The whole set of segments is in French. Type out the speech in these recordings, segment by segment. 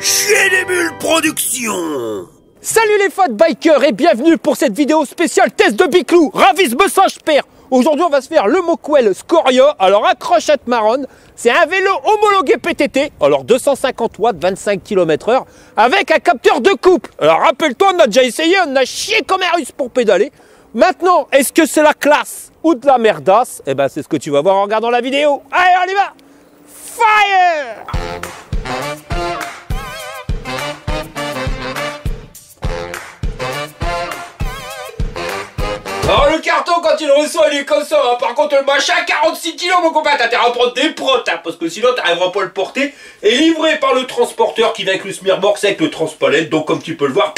Chier des bulles production. Salut les fans bikers et bienvenue pour cette vidéo spéciale test de Biclou. Ravisme Saint-Père. Aujourd'hui on va se faire le Mokwell Scoria. Alors accrochette marronne, c'est un vélo homologué PTT. Alors 250 watts, 25 km/h avec un capteur de couple. Alors rappelle-toi, on a déjà essayé, on a chié comme un russe pour pédaler. Maintenant, est-ce que c'est la classe ou de la merdasse? Eh ben c'est ce que tu vas voir en regardant la vidéo. Allez, on y va. Fire! Alors le carton quand il reçoit il est comme ça, hein. Par contre le machin 46 kg mon copain, t'as intérêt à prendre des protes, hein, parce que sinon t'arriveras pas à le porter. Et livré par le transporteur qui vient avec le Smirbox avec le transpalette, donc comme tu peux le voir,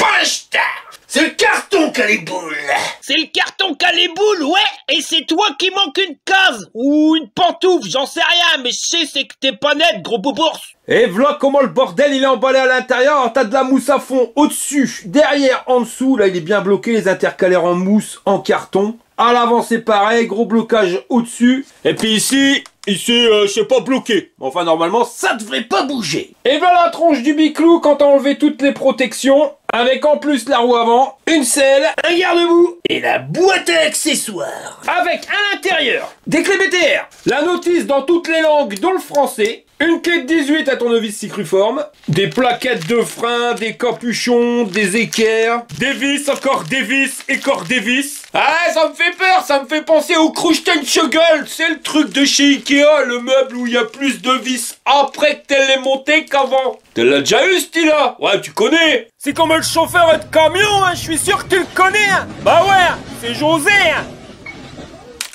c'est le carton qui a les boules. C'est le carton qui a les boules, ouais. Et c'est toi qui manque une case ou une pantoufle, j'en sais rien, mais je sais c'est que t'es pas net, gros boubours. Et voilà comment le bordel il est emballé à l'intérieur. T'as de la mousse à fond au-dessus, derrière, en dessous. Là il est bien bloqué, les intercalaires en mousse, en carton. À l'avant c'est pareil, gros blocage au-dessus. Et puis ici, c'est pas bloqué. Enfin normalement ça devrait pas bouger. Et voilà la tronche du Biclou quand t'as enlevé toutes les protections. Avec en plus la roue avant, une selle, un garde-boue Et la boîte à accessoires. avec à l'intérieur des clés BTR, la notice dans toutes les langues dont le français, une clé de 18 à tournevis cycliforme, des plaquettes de frein, des capuchons, des équerres, des vis, encore des vis, encore des vis. Ah, ça me fait peur, ça me fait penser au Krustenschugel, c'est le truc de chez Ikea, le meuble où il y a plus de vis après que t'es les monté qu'avant. Tu l'as déjà eu, ce style-là? Ouais, tu connais. C'est comme le chauffeur de camion, hein, je suis sûr que tu le connais. Hein. Bah ouais, c'est José. Hein.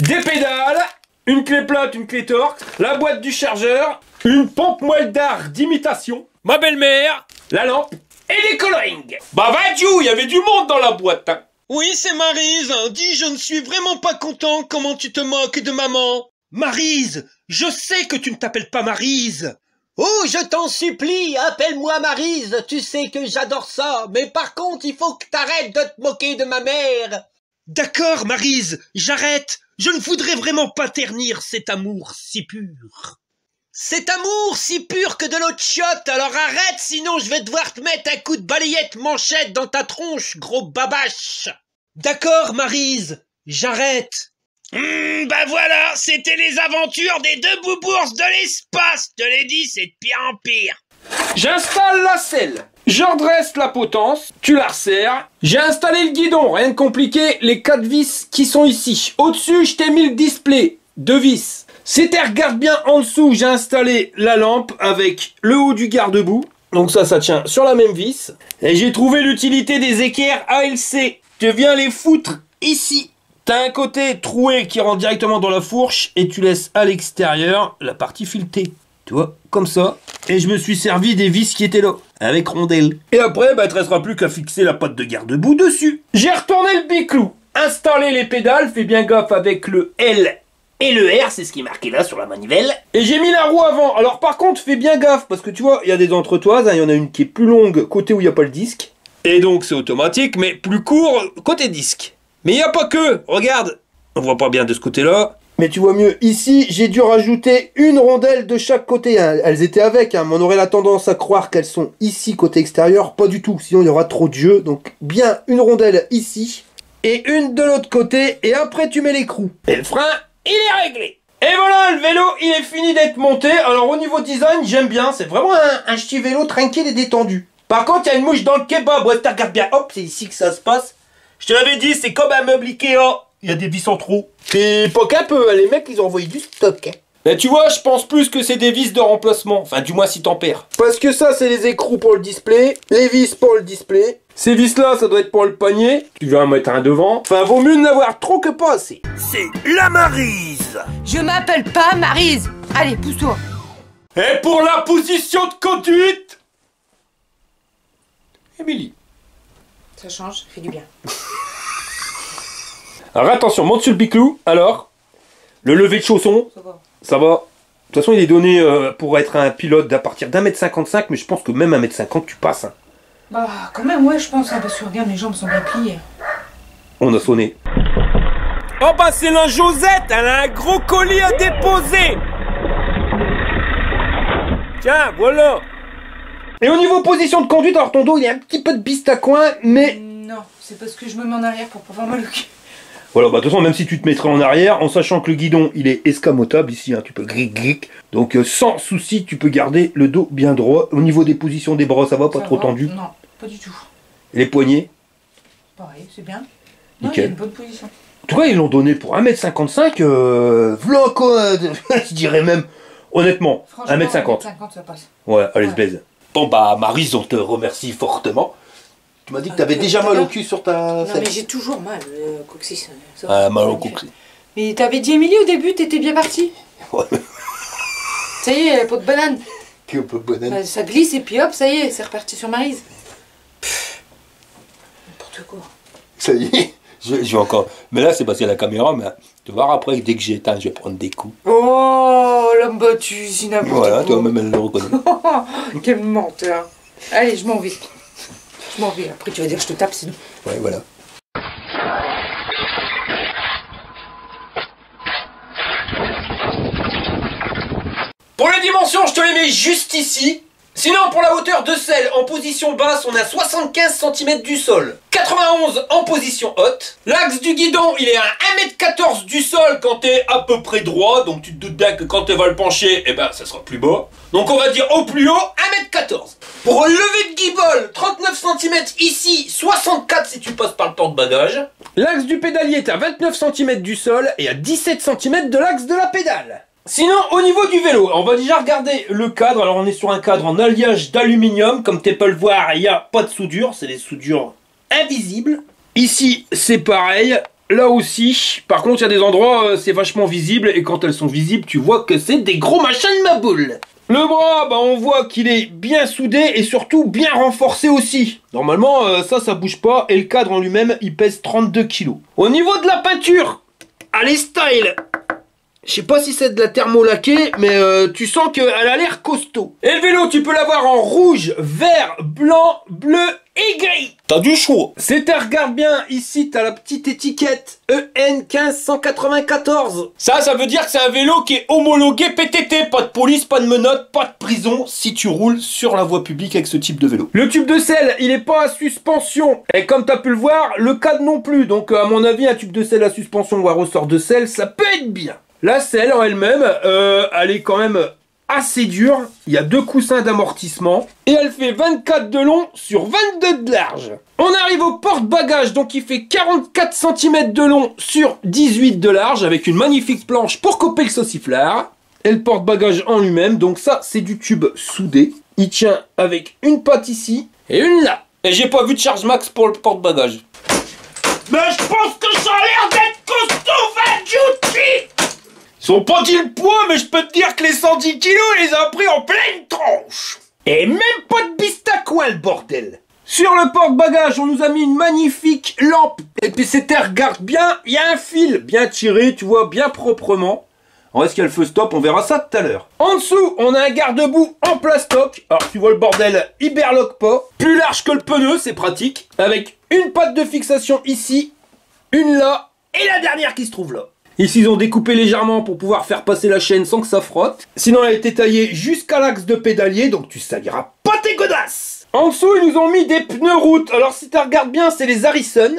Des pédales, une clé plate, une clé torque, la boîte du chargeur, une pompe moelle d'art d'imitation, ma belle-mère, la lampe et les colorings. Bah va Dieu, il y avait du monde dans la boîte. Hein. Oui, c'est Maryse. Dis, je ne suis vraiment pas content comment tu te moques de maman. Maryse, je sais que tu ne t'appelles pas Maryse. Oh, je t'en supplie, appelle-moi Maryse, tu sais que j'adore ça, mais par contre, il faut que t'arrêtes de te moquer de ma mère. D'accord, Maryse, j'arrête. Je ne voudrais vraiment pas ternir cet amour si pur. Cet amour si pur que de l'eau de chiotte, alors arrête, sinon je vais devoir te mettre un coup de balayette manchette dans ta tronche, gros babache. D'accord, Maryse, j'arrête. Bah voilà, c'était les aventures des deux boubours de l'espace, je te l'ai dit, c'est de pire en pire. J'installe la selle, je redresse la potence, tu la resserres. J'ai installé le guidon, rien de compliqué, les 4 vis qui sont ici. Au-dessus, je t'ai mis le display, 2 vis. Si tu regardes bien en dessous, j'ai installé la lampe avec le haut du garde-boue. Donc ça tient sur la même vis. Et j'ai trouvé l'utilité des équerres ALC. Tu viens les foutre ici. T'as un côté troué qui rentre directement dans la fourche et tu laisses à l'extérieur la partie filetée. Tu vois, comme ça. Et je me suis servi des vis qui étaient là, avec rondelles. Et après, bah, il te restera plus qu'à fixer la patte de garde-boue dessus. J'ai retourné le Biclou, installé les pédales, fais bien gaffe avec le L et le R, c'est ce qui est marqué là sur la manivelle. Et j'ai mis la roue avant. Alors par contre, fais bien gaffe, parce que tu vois, il y a des entretoises, hein, il y en a une qui est plus longue côté où il n'y a pas le disque. Et donc c'est automatique, mais plus court côté disque. Mais il n'y a pas que, regarde, on voit pas bien de ce côté-là. Mais tu vois mieux, ici, j'ai dû rajouter une rondelle de chaque côté. Hein. Elles étaient avec, hein, mais on aurait la tendance à croire qu'elles sont ici, côté extérieur. Pas du tout, sinon il y aura trop de jeu. Donc bien une rondelle ici, et une de l'autre côté, et après tu mets l'écrou. Et le frein, il est réglé. Et voilà, le vélo, il est fini d'être monté. Alors au niveau design, j'aime bien, c'est vraiment un petit vélo tranquille et détendu. Par contre, il y a une mouche dans le kebab, ouais, tu regardes bien, hop, c'est ici que ça se passe. Je te l'avais dit, c'est comme un meuble Ikea. Il y a des vis en trop. C'est pas qu'un peu, les mecs, ils ont envoyé du stock. Hein. Mais tu vois, je pense plus que c'est des vis de remplacement. Enfin, du moins si t'en perds. Parce que ça, c'est les écrous pour le display. Les vis pour le display. Ces vis-là, ça doit être pour le panier. Tu vas en mettre un devant. Enfin, vaut mieux n'avoir trop que pas assez. C'est la Maryse. Je m'appelle pas Maryse. Allez, pousse-toi. Et pour la position de conduite, Émilie. Ça change, ça fait du bien. Alors attention, monte sur le Biclou. Alors, le lever de chaussons, Ça va. ça va. De toute façon, il est donné pour être un pilote d'à partir d'1m55, mais je pense que même 1m50, tu passes. Hein. Bah, quand même, ouais, je pense, hein, parce que regarde, mes jambes sont bien pliées. On a sonné. Oh bah c'est la Josette, elle a un gros colis à déposer. Tiens, voilà. Et au niveau position de conduite, alors ton dos il est un petit peu de biste à coin, mais... Non, c'est parce que je me mets en arrière pour pas avoir mal au cul. Voilà, bah de toute façon, même si tu te mettrais en arrière, en sachant que le guidon, il est escamotable ici, hein, tu peux gric. Donc sans souci, tu peux garder le dos bien droit. Au niveau des positions des bras, ça va, pas trop tendu. Non, pas du tout. Et les poignets? Pareil, c'est bien. Non, il y Nickel. a une bonne position. En tout cas, ils l'ont donné pour 1m55, v'là quoi, je dirais même, honnêtement, Franchement, 1m50. 1m50, ça passe. Ouais, allez, Ouais. se baise. Bon bah Maryse, on te remercie fortement. Tu m'as dit que t'avais déjà mal au cul sur ta... Non, mais j'ai toujours mal, coccyx. Ça va. Ah, mal au coccyx. Mais t'avais dit Émilie au début, t'étais bien parti. Ouais. Ça y est, pot de banane. Que peu bonne. Ça glisse et puis hop, ça y est, c'est reparti sur Maryse. N'importe quoi. Ça y est. Je vais encore. Mais là, c'est parce qu'il y a la caméra, mais tu vas voir après, dès que j'éteins, je vais prendre des coups. Oh, l'homme battu, c'est n'importe Voilà, quoi. toi même elle le reconnaît. Quel menteur. Allez, je m'en vais. Je m'en vais. Après, tu vas dire que je te tape sinon. Ouais, voilà. Pour les dimensions, je te les mets juste ici. Sinon, pour la hauteur de selle, en position basse, on a 75 cm du sol. 91 en position haute. L'axe du guidon, il est à 1m14 du sol quand t'es à peu près droit. Donc tu te doutes bien que quand tu vas le pencher, eh ben, ça sera plus bas. Donc on va dire au plus haut, 1m14. Pour un lever de guibole, 39 cm ici, 64 si tu passes par le porte-bagages. L'axe du pédalier est à 29 cm du sol et à 17 cm de l'axe de la pédale. Sinon, au niveau du vélo, on va déjà regarder le cadre. Alors, on est sur un cadre en alliage d'aluminium. Comme tu peux le voir, il n'y a pas de soudure. C'est des soudures invisibles. Ici, c'est pareil. Là aussi. Par contre, il y a des endroits, c'est vachement visible. Et quand elles sont visibles, tu vois que c'est des gros machins de ma boule. Le bras, bah, on voit qu'il est bien soudé et surtout bien renforcé aussi. Normalement, ça bouge pas. Et le cadre en lui-même, il pèse 32 kg. Au niveau de la peinture, allez, style. Je sais pas si c'est de la thermolaquée, mais tu sens qu'elle a l'air costaud. Et le vélo, tu peux l'avoir en rouge, vert, blanc, bleu et gris. T'as du choix. C'est un regarde bien, ici t'as la petite étiquette EN 1594. Ça veut dire que c'est un vélo qui est homologué PTT. Pas de police, pas de menottes, pas de prison si tu roules sur la voie publique avec ce type de vélo. Le tube de selle, il est pas à suspension. Et comme t'as pu le voir, le cadre non plus. Donc à mon avis, un tube de selle à suspension ou un ressort de selle, ça peut être bien. La selle en elle-même, elle est quand même assez dure. Il y a 2 coussins d'amortissement. Et elle fait 24 de long sur 22 de large. On arrive au porte-bagages, donc il fait 44 cm de long sur 18 de large, avec une magnifique planche pour couper le sauciflard. Et le porte-bagages en lui-même, donc ça c'est du tube soudé. Il tient avec une patte ici et une là. Et j'ai pas vu de charge max pour le porte-bagages. Mais je pense que ça a l'air d'être costaud, Duty. Ils ont pas dit le poids, mais je peux te dire que les 110 kilos, il les a pris en pleine tronche. Et même pas de biste à coin, le bordel. Sur le porte-bagages, on nous a mis une magnifique lampe. Et puis c'était, regarde bien, il y a un fil bien tiré, tu vois, bien proprement. Alors est-ce qu'il y a le feu stop? On verra ça tout à l'heure. En dessous, on a un garde-boue en plastoc. Alors tu vois le bordel, il berloque pas. Plus large que le pneu, c'est pratique. Avec une patte de fixation ici, une là, et la dernière qui se trouve là. Ici, ils ont découpé légèrement pour pouvoir faire passer la chaîne sans que ça frotte. Sinon, elle a été taillée jusqu'à l'axe de pédalier, donc tu saliras pas tes godasses. En dessous, ils nous ont mis des pneus route. Alors, si tu regardes bien, c'est les Harrison.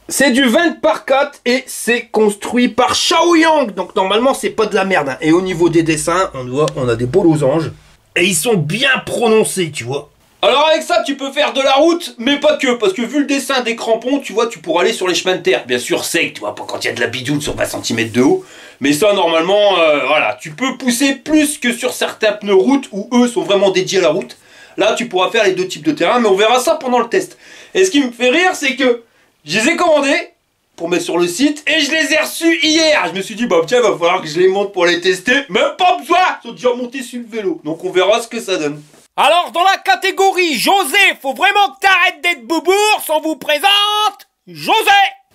C'est du 20 par 4 et c'est construit par Shaoyang. Donc, normalement, c'est pas de la merde, hein. Et au niveau des dessins, on a des beaux losanges. Et ils sont bien prononcés, tu vois. Alors avec ça, tu peux faire de la route, mais pas que, parce que vu le dessin des crampons, tu vois, tu pourras aller sur les chemins de terre. Bien sûr sec, tu vois, pas quand il y a de la bidoule sur 20 cm de haut. Mais ça, normalement, voilà, tu peux pousser plus que sur certains pneus route, où eux sont vraiment dédiés à la route. Là, tu pourras faire les 2 types de terrain, mais on verra ça pendant le test. Et ce qui me fait rire, c'est que je les ai commandés pour mettre sur le site, et je les ai reçus hier. Je me suis dit, bah tiens, va falloir que je les monte pour les tester. Même pas besoin, ils sont déjà montés sur le vélo. Donc on verra ce que ça donne. Alors, dans la catégorie José, faut vraiment que t'arrêtes d'être boubours, on vous présente José.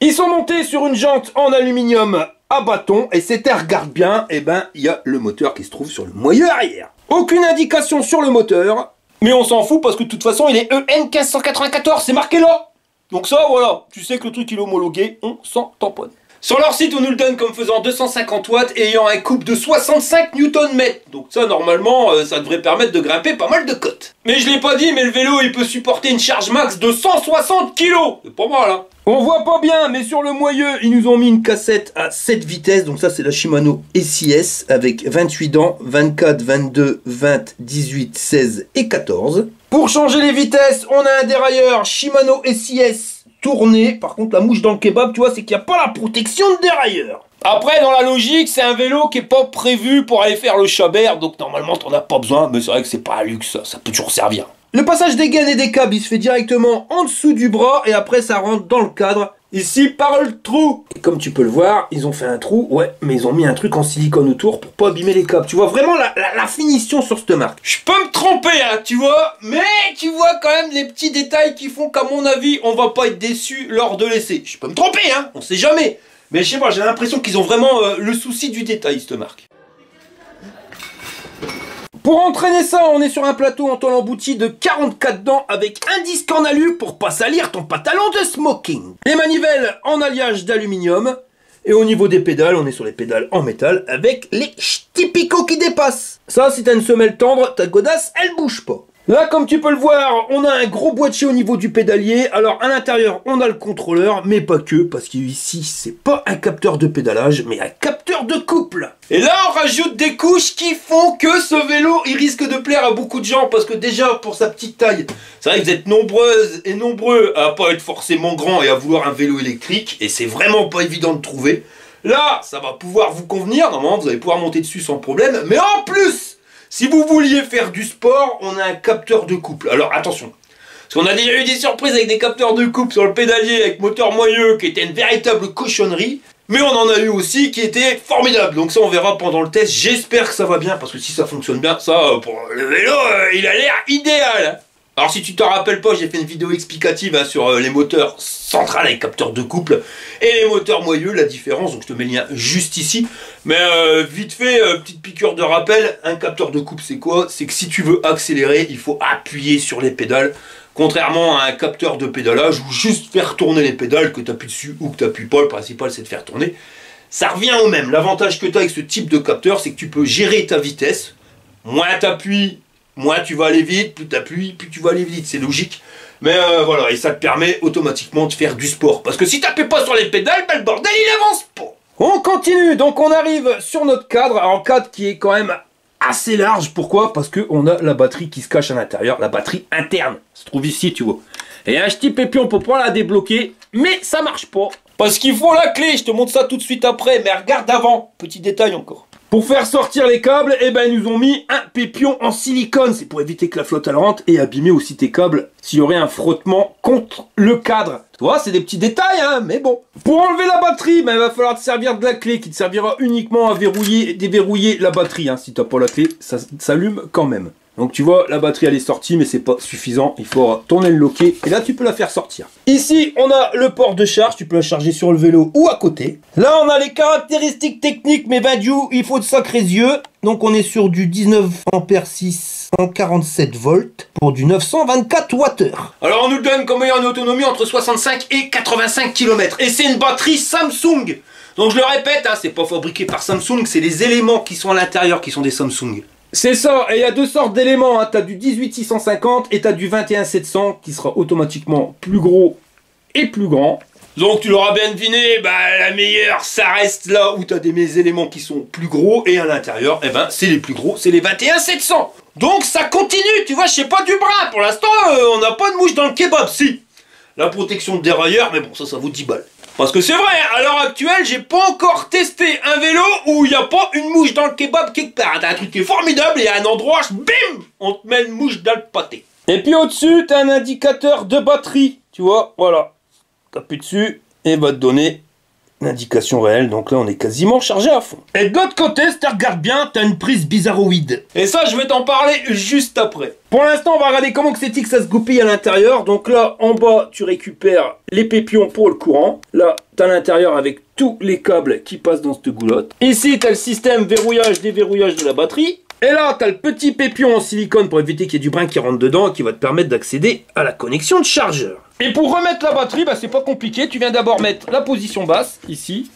Ils sont montés sur une jante en aluminium à bâton, et c'était, regarde bien, et ben, il y a le moteur qui se trouve sur le moyeu arrière. Aucune indication sur le moteur, Mais on s'en fout parce que de toute façon, il est EN 1594, c'est marqué là. Donc ça, voilà, tu sais que le truc il est homologué, on s'en tamponne. Sur leur site, on nous le donne comme faisant 250 watts et ayant un couple de 65 Nm. Donc ça, normalement, ça devrait permettre de grimper pas mal de côtes. Mais je l'ai pas dit, mais le vélo, il peut supporter une charge max de 160 kg. C'est pas mal, hein. On voit pas bien, mais sur le moyeu, ils nous ont mis une cassette à 7 vitesses. Donc ça, c'est la Shimano SIS avec 28 dents, 24, 22, 20, 18, 16 et 14. Pour changer les vitesses, on a un dérailleur Shimano SIS tourné. Par contre, la mouche dans le kebab, tu vois, c'est qu'il n'y a pas la protection de dérailleur. Après, dans la logique, c'est un vélo qui est pas prévu pour aller faire le Chabert. Donc normalement, t'en as pas besoin. Mais c'est vrai que c'est pas un luxe, ça peut toujours servir. Le passage des gaines et des câbles, il se fait directement en dessous du bras et après ça rentre dans le cadre, ici par le trou. Et comme tu peux le voir, ils ont fait un trou, ouais, mais ils ont mis un truc en silicone autour pour pas abîmer les câbles. Tu vois vraiment la finition sur cette marque. Je peux me tromper, hein, tu vois, mais tu vois quand même les petits détails qui font qu'à mon avis, on va pas être déçu lors de l'essai. Je peux me tromper, hein, on sait jamais. Mais je sais pas, j'ai l'impression qu'ils ont vraiment le souci du détail, cette marque. Pour entraîner ça, on est sur un plateau en tôle embouti de 44 dents avec un disque en alu pour pas salir ton pantalon de smoking. Les manivelles en alliage d'aluminium. Et au niveau des pédales, on est sur les pédales en métal avec les ch'tipicots qui dépassent. Ça, si t'as une semelle tendre, ta godasse, elle bouge pas. Là, comme tu peux le voir, on a un gros boîtier au niveau du pédalier. Alors, à l'intérieur, on a le contrôleur, mais pas que, parce qu'ici, c'est pas un capteur de pédalage, mais un capteur de couple. Et là, on rajoute des couches qui font que ce vélo, il risque de plaire à beaucoup de gens, parce que déjà, pour sa petite taille, c'est vrai que vous êtes nombreuses et nombreux à pas être forcément grand et à vouloir un vélo électrique, et c'est vraiment pas évident de trouver. Là, ça va pouvoir vous convenir, normalement, vous allez pouvoir monter dessus sans problème, mais en plus, si vous vouliez faire du sport, on a un capteur de couple. Alors attention, parce qu'on a déjà eu des surprises avec des capteurs de couple sur le pédalier avec moteur moyeu qui était une véritable cochonnerie. Mais on en a eu aussi qui était formidable. Donc ça on verra pendant le test. J'espère que ça va bien parce que si ça fonctionne bien, ça pour le vélo, il a l'air idéal. Alors si tu t'en rappelles pas, j'ai fait une vidéo explicative sur les moteurs centrales avec capteur de couple et les moteurs moyeux, la différence, donc je te mets le lien juste ici. Mais vite fait, petite piqûre de rappel, un capteur de couple c'est quoi? C'est que si tu veux accélérer, il faut appuyer sur les pédales, contrairement à un capteur de pédalage où juste faire tourner les pédales, que tu appuies dessus ou que tu n'appuies pas, le principal c'est de faire tourner. Ça revient au même. L'avantage que tu as avec ce type de capteur, c'est que tu peux gérer ta vitesse, moins tu appuies, moins tu vas aller vite, plus tu appuies, plus tu vas aller vite, c'est logique. Mais voilà, et ça te permet automatiquement de faire du sport. Parce que si tu n'appuies pas sur les pédales, ben le bordel il avance pas. On continue, donc on arrive sur notre cadre, alors cadre qui est quand même assez large. Pourquoi? Parce qu'on a la batterie qui se cache à l'intérieur, la batterie interne, se trouve ici tu vois. Et un petit pépion pour pouvoir la débloquer, mais ça marche pas. Parce qu'il faut la clé, je te montre ça tout de suite après, mais regarde avant, petit détail encore. Pour faire sortir les câbles, eh ben, ils nous ont mis un pépion en silicone. C'est pour éviter que la flotte elle rentre et abîmer aussi tes câbles s'il y aurait un frottement contre le cadre. Tu vois, c'est des petits détails, hein, mais bon. Pour enlever la batterie, ben, il va falloir te servir de la clé qui te servira uniquement à verrouiller et déverrouiller la batterie. Hein. Si tu n'as pas la clé, ça s'allume quand même. Donc tu vois, la batterie elle est sortie, mais c'est pas suffisant. Il faut tourner le loquet et là tu peux la faire sortir. Ici, on a le port de charge. Tu peux la charger sur le vélo ou à côté. Là, on a les caractéristiques techniques, mais ben du il faut de sacrés yeux. Donc on est sur du 19 ampères 6 en 47 volts pour du 924 Wh. Alors on nous donne comme ayant une autonomie entre 65 et 85 km. Et c'est une batterie Samsung. Donc je le répète, hein, c'est pas fabriqué par Samsung, c'est les éléments qui sont à l'intérieur qui sont des Samsung. C'est ça, et il y a deux sortes d'éléments, hein. Tu as du 18650 et tu as du 21700 qui sera automatiquement plus gros et plus grand. Donc tu l'auras bien deviné, bah, la meilleure ça reste là où tu as des éléments qui sont plus gros et à l'intérieur, eh ben, c'est les plus gros, c'est les 21700. Donc ça continue, tu vois, je sais pas du bras, pour l'instant on n'a pas de mouche dans le kebab, si. La protection de dérailleur, mais bon ça vaut 10 balles. Parce que c'est vrai, à l'heure actuelle, j'ai pas encore testé un vélo où il n'y a pas une mouche dans le kebab quelque part. T'as un truc qui est formidable et à un endroit, bim, on te met une mouche dans le pâté. Et puis au-dessus, tu as un indicateur de batterie, tu vois, voilà. T'appuies dessus et il va te donner l'indication réelle. Donc là, on est quasiment chargé à fond. Et de l'autre côté, si tu regardes bien, tu as une prise bizarroïde. Et ça, je vais t'en parler juste après. Pour l'instant, on va regarder comment que ça se goupille à l'intérieur. Donc là, en bas, tu récupères les pépions pour le courant. Là, tu as l'intérieur avec tous les câbles qui passent dans cette goulotte. Ici, tu as le système verrouillage, déverrouillage de la batterie. Et là, tu as le petit pépion en silicone pour éviter qu'il y ait du brin qui rentre dedans et qui va te permettre d'accéder à la connexion de chargeur. Et pour remettre la batterie, bah c'est pas compliqué, tu viens d'abord mettre la position basse, ici,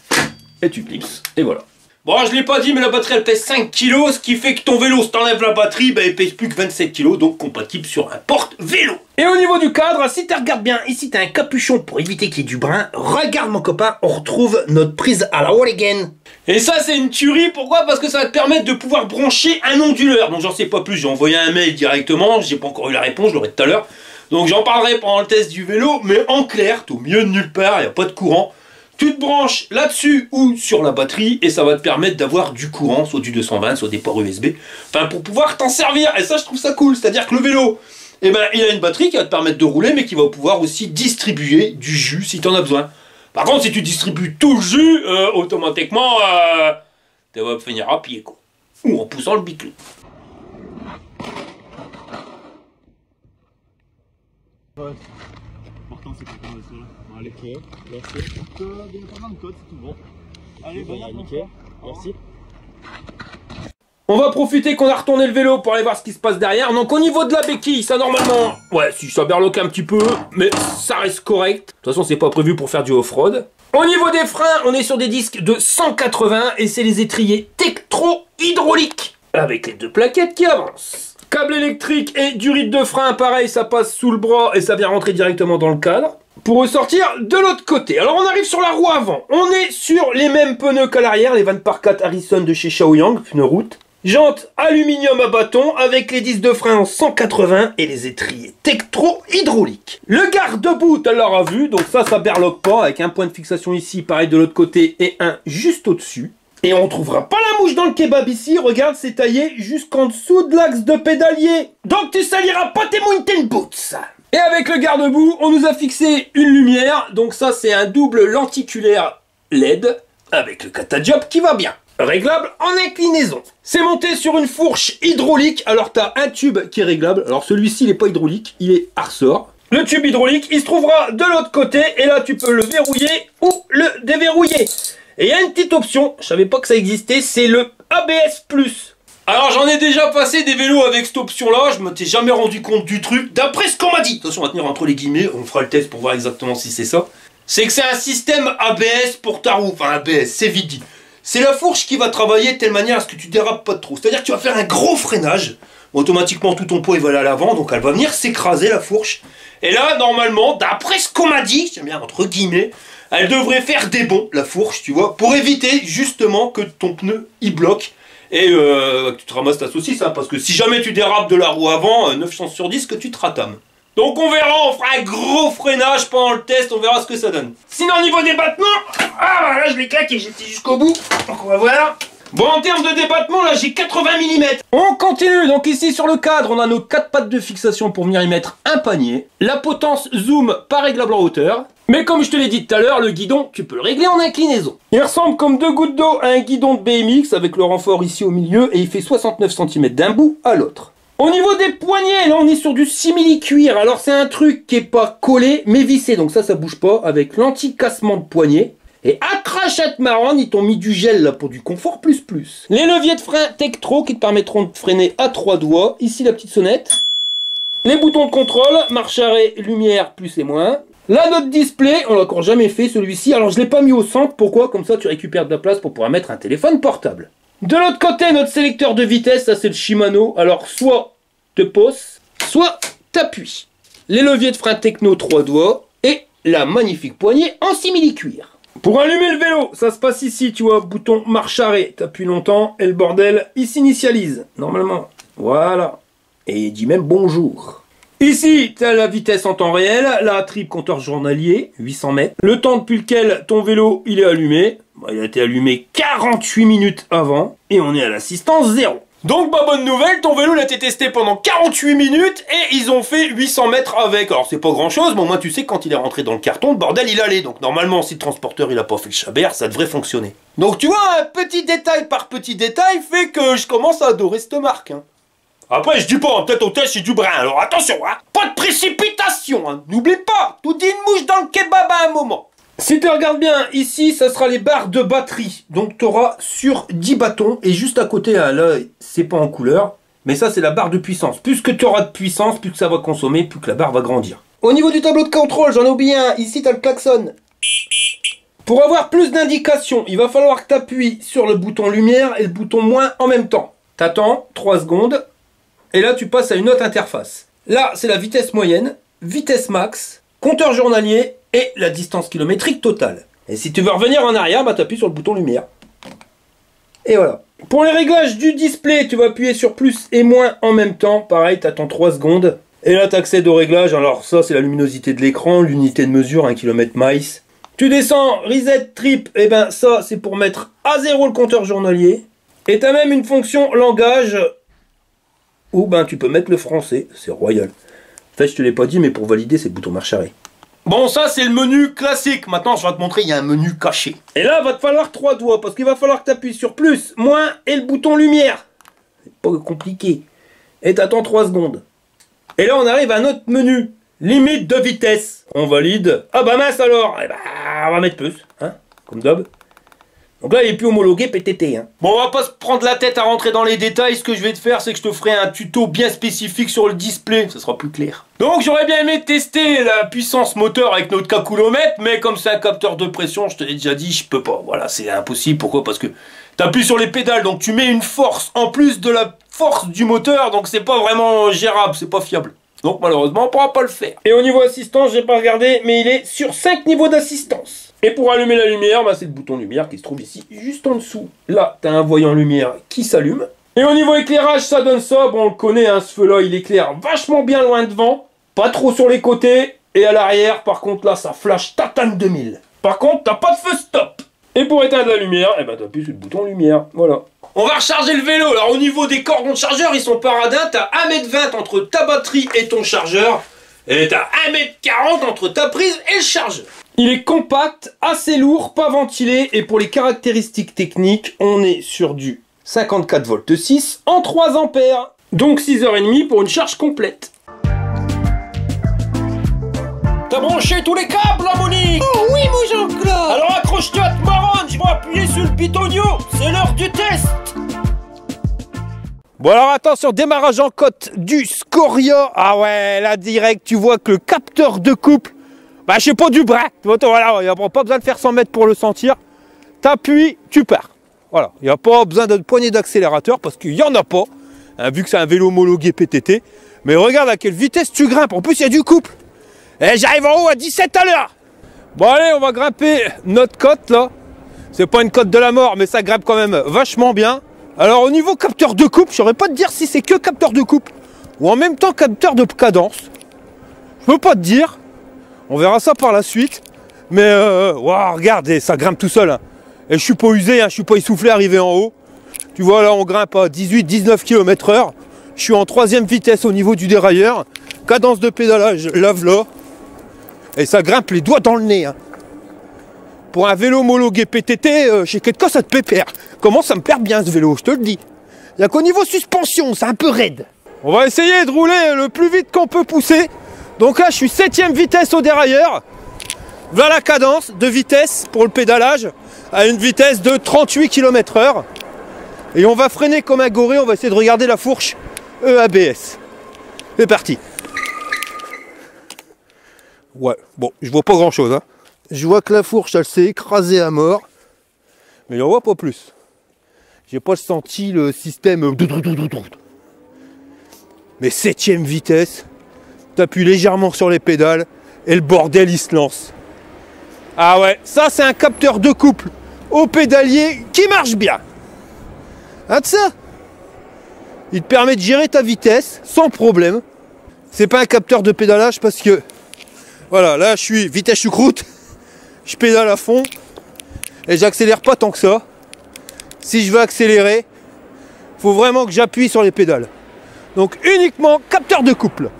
et tu clipses, et voilà. Bon, je l'ai pas dit, mais la batterie elle pèse 5 kg, ce qui fait que ton vélo, si t'enlèves la batterie, bah il pèse plus que 27 kg, donc compatible sur un porte-vélo. Et au niveau du cadre, si tu regardes bien, ici t'as un capuchon pour éviter qu'il y ait du brin. Regarde mon copain, on retrouve notre prise à la Walligan. Et ça c'est une tuerie, pourquoi? Parce que ça va te permettre de pouvoir brancher un onduleur. Donc j'en sais pas plus, j'ai envoyé un mail directement, j'ai pas encore eu la réponse, je l'aurai tout à l'heure. Donc j'en parlerai pendant le test du vélo, mais en clair, t'es au milieu de nulle part, il n'y a pas de courant. Tu te branches là-dessus ou sur la batterie et ça va te permettre d'avoir du courant, soit du 220, soit des ports USB, enfin pour pouvoir t'en servir. Et ça je trouve ça cool, c'est-à-dire que le vélo, eh ben, il a une batterie qui va te permettre de rouler, mais qui va pouvoir aussi distribuer du jus si tu en as besoin. Par contre, si tu distribues tout le jus, automatiquement, tu vas finir à pied, quoi. Ou en poussant le biclou. L'important c'est qu'on reste là. Allez, ok, merci. Il n'y a pas de code, c'est tout bon. Allez, bonne aventure. Merci. On va profiter qu'on a retourné le vélo pour aller voir ce qui se passe derrière. Donc au niveau de la béquille, ça normalement, ouais, si ça berloque un petit peu, mais ça reste correct. De toute façon, c'est pas prévu pour faire du off-road. Au niveau des freins, on est sur des disques de 180 et c'est les étriers Tektro hydrauliques avec les deux plaquettes qui avancent. Câble électrique et durite de frein, pareil, ça passe sous le bras et ça vient rentrer directement dans le cadre. Pour ressortir de l'autre côté. Alors on arrive sur la roue avant. On est sur les mêmes pneus qu'à l'arrière, les 20 par 4 Harrison de chez Shaoyang, pneus route. Jantes aluminium à bâton avec les disques de frein en 180 et les étriers Tektro hydrauliques. Le garde-boue, tu l'auras vu, donc ça berloque pas avec un point de fixation ici, pareil de l'autre côté et un juste au-dessus. Et on trouvera pas la mouche dans le kebab ici, regarde, c'est taillé jusqu'en dessous de l'axe de pédalier. Donc tu saliras pas tes mountain boots. Et avec le garde-boue, on nous a fixé une lumière, donc ça c'est un double lenticulaire LED avec le catadiop qui va bien. Réglable en inclinaison. C'est monté sur une fourche hydraulique. Alors tu as un tube qui est réglable. Alors celui-ci il n'est pas hydraulique, il est à ressort. Le tube hydraulique il se trouvera de l'autre côté et là tu peux le verrouiller ou le déverrouiller. Et il y a une petite option, je savais pas que ça existait, c'est le ABS+. Alors j'en ai déjà passé des vélos avec cette option là, je m'étais jamais rendu compte du truc, d'après ce qu'on m'a dit. Attention, on va tenir entre les guillemets, on fera le test pour voir exactement si c'est ça. C'est que c'est un système ABS pour ta roue, enfin ABS, c'est vite dit. C'est la fourche qui va travailler de telle manière à ce que tu dérapes pas trop. C'est-à-dire que tu vas faire un gros freinage, automatiquement tout ton poids il va aller à l'avant, donc elle va venir s'écraser la fourche. Et là, normalement, d'après ce qu'on m'a dit, j'aime bien entre guillemets, elle devrait faire des bonds, la fourche, tu vois, pour éviter justement que ton pneu il bloque et que tu te ramasses ta saucisse, hein, parce que si jamais tu dérapes de la roue avant, 9 chances sur 10 que tu te ratames. Donc on verra, on fera un gros freinage pendant le test, on verra ce que ça donne. Sinon au niveau des battements, ah là je l'ai claqué, j'étais jusqu'au bout, donc on va voir. Bon, en termes de débattement, là j'ai 80 mm. On continue, donc ici sur le cadre, on a nos 4 pattes de fixation pour venir y mettre un panier. La potence zoom pas réglable en hauteur. Mais comme je te l'ai dit tout à l'heure, le guidon, tu peux le régler en inclinaison. Il ressemble comme 2 gouttes d'eau à un guidon de BMX avec le renfort ici au milieu et il fait 69 cm d'un bout à l'autre. Au niveau des poignets, là on est sur du simili-cuir. Alors c'est un truc qui est pas collé mais vissé, donc ça bouge pas, avec l'anti-cassement de poignet. Et à crachette marron, ils t'ont mis du gel là pour du confort plus. Les leviers de frein Tektro qui te permettront de freiner à 3 doigts. Ici la petite sonnette. Les boutons de contrôle, marche arrêt, lumière, plus et moins. Là notre display, on l'a encore jamais fait celui-ci. Alors je l'ai pas mis au centre, pourquoi? Comme ça tu récupères de la place pour pouvoir mettre un téléphone portable. De l'autre côté, notre sélecteur de vitesse, ça c'est le Shimano. Alors soit te poses, soit t'appuies. Les leviers de frein Techno 3 doigts et la magnifique poignée en simili-cuir. Pour allumer le vélo, ça se passe ici, tu vois, bouton marche arrêt, t'appuies longtemps et le bordel, il s'initialise, normalement. Voilà. Et il dit même bonjour. Ici, tu as la vitesse en temps réel, la trip compteur journalier, 800 mètres. Le temps depuis lequel ton vélo il est allumé. Il a été allumé 48 minutes avant. Et on est à l'assistance 0. Donc, bonne nouvelle, ton vélo il a été testé pendant 48 minutes et ils ont fait 800 mètres avec. Alors, c'est pas grand chose, mais au moins tu sais que quand il est rentré dans le carton, le bordel il allait. Donc, normalement, si le transporteur il a pas fait le chabert, ça devrait fonctionner. Donc, tu vois, un petit détail par petit détail fait que je commence à adorer cette marque. Hein. Après, je dis pas, peut-être au test c'est du brin, alors attention, hein. Pas de précipitation, hein. N'oublie pas, tout dit une mouche dans le kebab à un moment. Si tu regardes bien, ici, ça sera les barres de batterie. Donc, tu auras sur 10 bâtons. Et juste à côté, là, c'est pas en couleur. Mais ça, c'est la barre de puissance. Plus que tu auras de puissance, plus que ça va consommer, plus que la barre va grandir. Au niveau du tableau de contrôle, j'en ai oublié un. Ici, tu as le klaxon. Pour avoir plus d'indications, il va falloir que tu appuies sur le bouton lumière et le bouton moins en même temps. T'attends 3 secondes et là tu passes à une autre interface. Là c'est la vitesse moyenne, vitesse max, compteur journalier et la distance kilométrique totale. Et si tu veux revenir en arrière, bah t'appuies sur le bouton lumière. Et voilà. Pour les réglages du display, tu vas appuyer sur plus et moins en même temps. Pareil, t'attends 3 secondes. Et là tu accèdes au réglage. Alors ça c'est la luminosité de l'écran, l'unité de mesure 1 km miles. Tu descends, reset, trip, et ben ça c'est pour mettre à 0 le compteur journalier. Et tu as même une fonction langage où ben tu peux mettre le français, c'est royal. En fait je te l'ai pas dit mais pour valider c'est le bouton marche arrêt. Bon ça c'est le menu classique, maintenant je vais te montrer il y a un menu caché. Et là va te falloir 3 doigts parce qu'il va falloir que tu appuies sur plus, moins et le bouton lumière. C'est pas compliqué. Et t'attends 3 secondes. Et là on arrive à un autre menu. Limite de vitesse. On valide. Ah bah mince alors. Eh bah, on va mettre plus. Hein, comme d'hab. Donc là, il est plus homologué PTT. Hein. Bon, on va pas se prendre la tête à rentrer dans les détails. Ce que je vais te faire, c'est que je te ferai un tuto bien spécifique sur le display. Ça sera plus clair. Donc, j'aurais bien aimé tester la puissance moteur avec notre calculomètre. Mais comme c'est un capteur de pression, je te l'ai déjà dit, je peux pas. Voilà, c'est impossible. Pourquoi? Parce que tu appuies sur les pédales. Donc, tu mets une force en plus de la force du moteur. Donc, c'est pas vraiment gérable. C'est pas fiable. Donc malheureusement on ne pourra pas le faire. Et au niveau assistance, j'ai pas regardé, mais il est sur 5 niveaux d'assistance. Et pour allumer la lumière, bah, c'est le bouton lumière qui se trouve ici, juste en dessous. Là, tu as un voyant lumière qui s'allume. Et au niveau éclairage, ça donne ça. Bon, on le connaît, hein, ce feu-là, il éclaire vachement bien loin devant. Pas trop sur les côtés. Et à l'arrière, par contre, là, ça flash Tatane 2000. Par contre, t'as pas de feu stop. Et pour éteindre la lumière, eh ben, tu appuies sur le bouton lumière. Voilà. On va recharger le vélo. Alors au niveau des cordons de chargeur, ils sont paradins. T'as 1,20 m entre ta batterie et ton chargeur. Et t'as 1,40 m entre ta prise et le chargeur. Il est compact, assez lourd, pas ventilé. Et pour les caractéristiques techniques, on est sur du 54 volts 6 en 3 ampères. Donc 6h30 pour une charge complète. T'as branché tous les câbles, là, Monique? Oh oui, mon Jean-Claude. Alors accroche-toi à te marronne, je vais appuyer sur le bitonio. C'est l'heure du test. Bon alors attention, démarrage en côte du Scoria. Ah ouais, là direct, tu vois que le capteur de couple, bah je sais pas du bras. Voilà, il n'y a pas besoin de faire 100 mètres pour le sentir. T'appuies, tu pars. Voilà, il n'y a pas besoin de poignée d'accélérateur parce qu'il n'y en a pas, hein, vu que c'est un vélo homologué PTT. Mais regarde à quelle vitesse tu grimpes, en plus il y a du couple. Et j'arrive en haut à 17 à l'heure. Bon allez, on va grimper notre côte là. C'est pas une côte de la mort, mais ça grimpe quand même vachement bien. Alors au niveau capteur de couple, je saurais pas te dire si c'est que capteur de couple ou en même temps capteur de cadence. Je peux pas te dire. On verra ça par la suite. Mais wow, regarde, ça grimpe tout seul. Hein. Et je suis pas usé, hein, je suis pas essoufflé arrivé en haut. Tu vois là, on grimpe à 18-19 km/h. Je suis en 3e vitesse au niveau du dérailleur. Cadence de pédalage, lave là. Et ça grimpe les doigts dans le nez. Hein. Pour un vélo homologué PTT, chez Ketka, ça te pépère. Comment ça me perd bien ce vélo, je te le dis. Il n'y a qu'au niveau suspension, c'est un peu raide. On va essayer de rouler le plus vite qu'on peut pousser. Donc là, je suis 7e vitesse au dérailleur. Voilà la cadence de vitesse pour le pédalage à une vitesse de 38 km/h. Et on va freiner comme un goré, on va essayer de regarder la fourche EABS. C'est parti. Ouais, bon, je vois pas grand chose. Hein. Je vois que la fourche, elle s'est écrasée à mort. Mais j'en vois pas plus. J'ai pas senti le système. Mais 7e vitesse. T'appuies légèrement sur les pédales. Et le bordel, il se lance. Ah ouais, ça c'est un capteur de couple au pédalier qui marche bien. Hein de ça? Il te permet de gérer ta vitesse sans problème. C'est pas un capteur de pédalage parce que voilà, là je suis vitesse choucroute, je pédale à fond et j'accélère pas tant que ça. Si je veux accélérer, faut vraiment que j'appuie sur les pédales. Donc uniquement capteur de couple.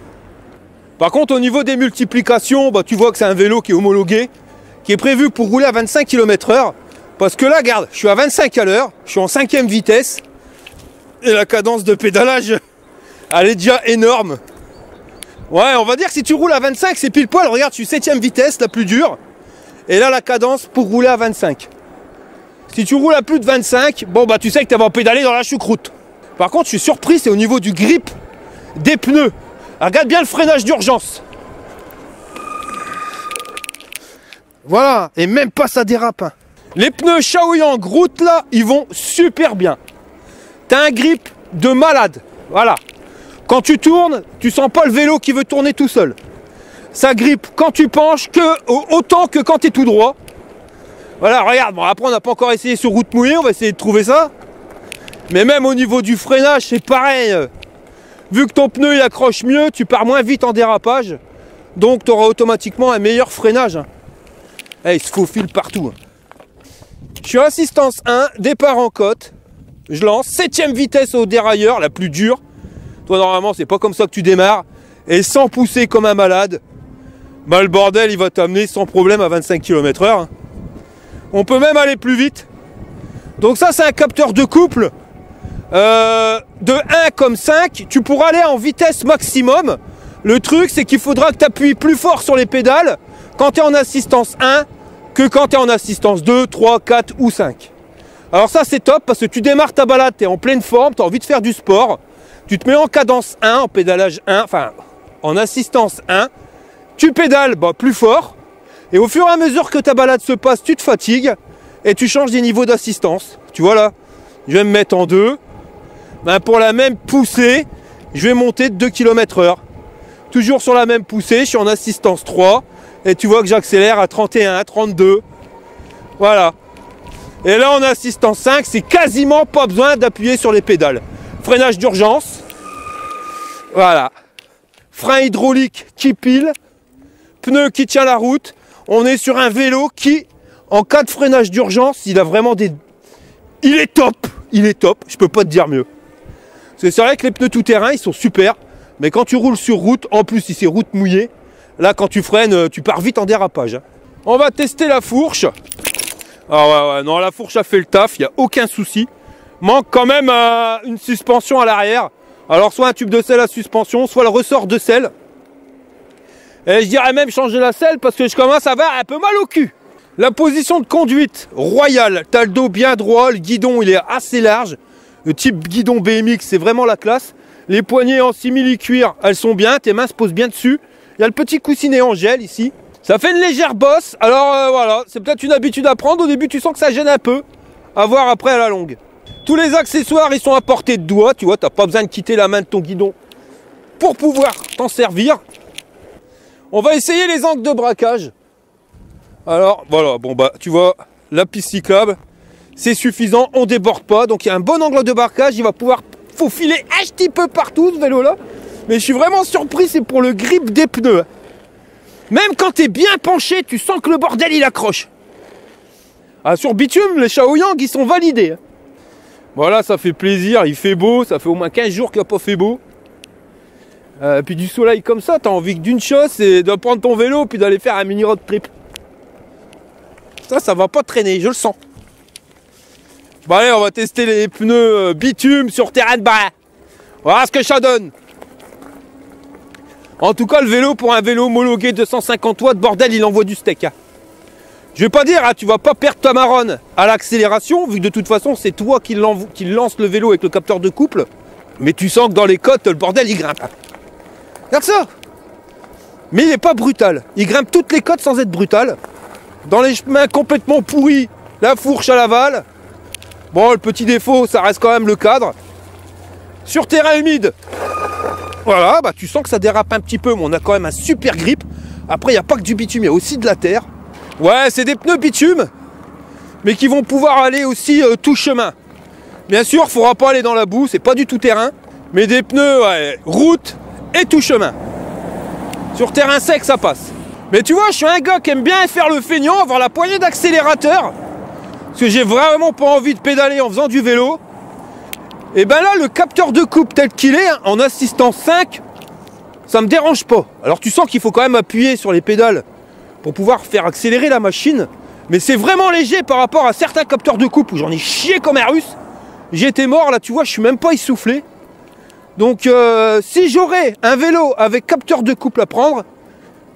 Par contre au niveau des multiplications, bah, tu vois que c'est un vélo qui est homologué, qui est prévu pour rouler à 25 km/h. Parce que là, regarde, je suis à 25 à l'heure, je suis en 5e vitesse. Et la cadence de pédalage, elle est déjà énorme. Ouais, on va dire que si tu roules à 25, c'est pile poil. Regarde, je suis 7e vitesse, la plus dure. Et là, la cadence pour rouler à 25. Si tu roules à plus de 25, bon, bah tu sais que tu vas pédaler dans la choucroute. Par contre, je suis surpris, c'est au niveau du grip des pneus. Alors, regarde bien le freinage d'urgence. Voilà, et même pas ça dérape. Hein. Les pneus Shaoyang route là, ils vont super bien. T'as un grip de malade. Voilà. Quand tu tournes, tu sens pas le vélo qui veut tourner tout seul. Ça grippe quand tu penches autant que quand tu es tout droit. Voilà, regarde, bon, après on n'a pas encore essayé sur route mouillée, on va essayer de trouver ça. Mais même au niveau du freinage, c'est pareil. Vu que ton pneu il accroche mieux, tu pars moins vite en dérapage. Donc tu auras automatiquement un meilleur freinage. Il se faufile partout. Je suis assistance 1, départ en côte. Je lance, 7ème vitesse au dérailleur, la plus dure. Toi normalement c'est pas comme ça que tu démarres. Et sans pousser comme un malade. Bah le bordel il va t'amener sans problème à 25 km/h. On peut même aller plus vite. Donc ça c'est un capteur de couple. De 1 comme 5, tu pourras aller en vitesse maximum. Le truc c'est qu'il faudra que tu appuies plus fort sur les pédales quand tu es en assistance 1 que quand tu es en assistance 2, 3, 4 ou 5. Alors ça c'est top parce que tu démarres ta balade, tu es en pleine forme, tu as envie de faire du sport. Tu te mets en cadence 1, en pédalage 1, enfin en assistance 1. Tu pédales plus fort. Et au fur et à mesure que ta balade se passe, tu te fatigues. Et tu changes des niveaux d'assistance. Tu vois là, je vais me mettre en 2. Pour la même poussée, je vais monter de 2 km/h. Toujours sur la même poussée, je suis en assistance 3. Et tu vois que j'accélère à 31, 32. Voilà. Et là en assistance 5, c'est quasiment pas besoin d'appuyer sur les pédales. Freinage d'urgence. Voilà. Frein hydraulique qui pile. Pneu qui tient la route. On est sur un vélo qui, en cas de freinage d'urgence, il a vraiment des... Il est top. Il est top. Je peux pas te dire mieux. C'est vrai que les pneus tout-terrain, ils sont super. Mais quand tu roules sur route, en plus si c'est route mouillée, là quand tu freines, tu pars vite en dérapage. On va tester la fourche. Ah ouais, non, la fourche a fait le taf, il n'y a aucun souci. Manque quand même une suspension à l'arrière. Alors soit un tube de selle à suspension, soit le ressort de selle. Et je dirais même changer la selle parce que je commence à avoir un peu mal au cul. La position de conduite royale, t'as le dos bien droit, le guidon il est assez large. Le type guidon BMX c'est vraiment la classe. Les poignées en simili-cuir, elles sont bien, tes mains se posent bien dessus. Il y a le petit coussinet en gel ici. Ça fait une légère bosse, alors voilà, c'est peut-être une habitude à prendre. Au début tu sens que ça gêne un peu, à voir après à la longue. Tous les accessoires ils sont à portée de doigt, tu vois, t'as pas besoin de quitter la main de ton guidon pour pouvoir t'en servir. On va essayer les angles de braquage. Alors voilà, bon tu vois, la piste cyclable, c'est suffisant, on déborde pas. Donc il y a un bon angle de braquage, il va pouvoir faufiler un petit peu partout ce vélo là. Mais je suis vraiment surpris, c'est pour le grip des pneus. Même quand tu es bien penché, tu sens que le bordel il accroche. Ah, sur bitume, les Shaoyang ils sont validés. Voilà, ça fait plaisir, il fait beau, ça fait au moins 15 jours qu'il n'a pas fait beau. Puis du soleil comme ça, t'as envie que d'une chose, c'est de prendre ton vélo puis d'aller faire un mini road trip. Ça va pas traîner, je le sens. Bon allez, on va tester les pneus bitume sur terrain de bas. Voilà ce que ça donne. En tout cas, le vélo, pour un vélo homologué 250 watts, bordel, il envoie du steak. Hein. Je vais pas dire, hein, tu vas pas perdre ta marronne à l'accélération, vu que de toute façon, c'est toi qui lance le vélo avec le capteur de couple. Mais tu sens que dans les côtes, le bordel, il grimpe. Regarde ça. Mais il n'est pas brutal. Il grimpe toutes les côtes sans être brutal. Dans les chemins complètement pourris, la fourche à l'aval. Bon, le petit défaut, ça reste quand même le cadre. Sur terrain humide, voilà, tu sens que ça dérape un petit peu, mais on a quand même un super grip. Après, il n'y a pas que du bitume, il y a aussi de la terre. Ouais, c'est des pneus bitume, mais qui vont pouvoir aller aussi tout chemin. Bien sûr, il ne faudra pas aller dans la boue, c'est pas du tout terrain, mais des pneus route et tout chemin. Sur terrain sec, ça passe. Mais tu vois, je suis un gars qui aime bien faire le feignant, avoir la poignée d'accélérateur, parce que j'ai vraiment pas envie de pédaler en faisant du vélo. Et ben là, le capteur de coupe tel qu'il est, en assistance 5, ça me dérange pas. Alors tu sens qu'il faut quand même appuyer sur les pédales pour pouvoir faire accélérer la machine. Mais c'est vraiment léger par rapport à certains capteurs de coupe où j'en ai chié comme un russe. J'étais mort, là tu vois, je suis même pas essoufflé. Donc si j'aurais un vélo avec capteur de couple à prendre,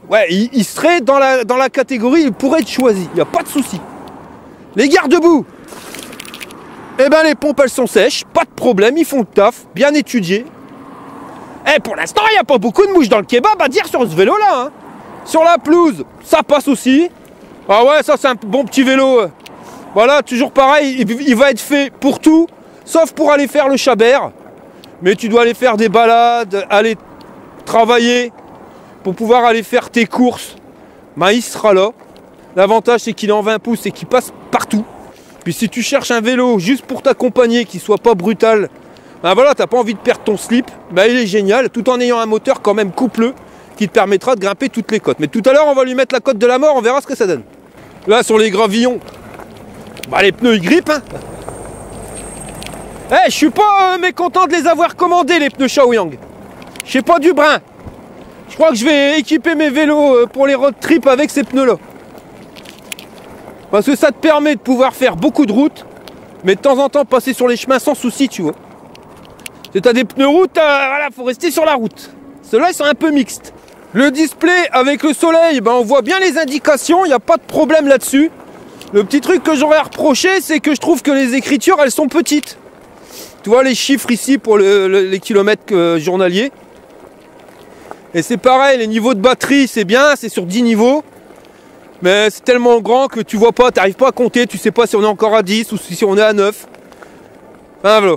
ouais, il serait dans la catégorie, il pourrait être choisi, il n'y a pas de souci. Les garde-boue, eh ben les pompes elles sont sèches, pas de problème, ils font le taf, bien étudié. Eh pour l'instant il n'y a pas beaucoup de mouches dans le kebab à dire sur ce vélo là. Hein. Sur la pelouse, ça passe aussi. Ah ouais, ça c'est un bon petit vélo. Voilà, toujours pareil, il va être fait pour tout, sauf pour aller faire le chabert. Mais tu dois aller faire des balades, aller travailler, pour pouvoir aller faire tes courses. Ben, il sera là. L'avantage c'est qu'il est en 20 pouces et qu'il passe partout. Puis si tu cherches un vélo juste pour t'accompagner, qui soit pas brutal, ben voilà, t'as pas envie de perdre ton slip, ben il est génial, tout en ayant un moteur quand même coupleux, qui te permettra de grimper toutes les côtes. Mais tout à l'heure on va lui mettre la côte de la mort, on verra ce que ça donne. Là sur les gravillons, bah les pneus ils grippent hein. Je suis pas mécontent de les avoir commandés les pneus Shaoyang. Je sais pas du brin. Je crois que je vais équiper mes vélos pour les road trips avec ces pneus là. Parce que ça te permet de pouvoir faire beaucoup de routes, mais de temps en temps passer sur les chemins sans souci, tu vois. Si t'as des pneus route, voilà, faut rester sur la route. Ceux-là ils sont un peu mixtes. Le display avec le soleil, ben on voit bien les indications, il n'y a pas de problème là-dessus. Le petit truc que j'aurais à reprocher, c'est que je trouve que les écritures, elles sont petites. Tu vois les chiffres ici pour les kilomètres journaliers. Et c'est pareil, les niveaux de batterie, c'est bien, c'est sur 10 niveaux. Mais c'est tellement grand que tu vois pas, tu n'arrives pas à compter, tu sais pas si on est encore à 10 ou si on est à 9. Enfin, voilà.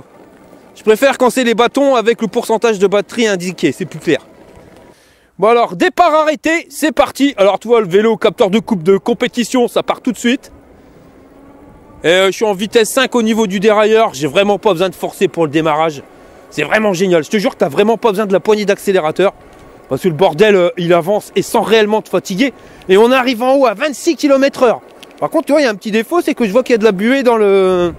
Je préfère quand c'est les bâtons avec le pourcentage de batterie indiqué, c'est plus clair. Bon alors, départ arrêté, c'est parti. Alors tu vois le vélo capteur de coupe de compétition, ça part tout de suite. Et je suis en vitesse 5 au niveau du dérailleur, j'ai vraiment pas besoin de forcer pour le démarrage. C'est vraiment génial, je te jure que tu n'as vraiment pas besoin de la poignée d'accélérateur. Parce que le bordel, il avance et sans réellement te fatiguer. Et on arrive en haut à 26 km/h. Par contre, tu vois, il y a un petit défaut, c'est que je vois qu'il y a de la buée dans le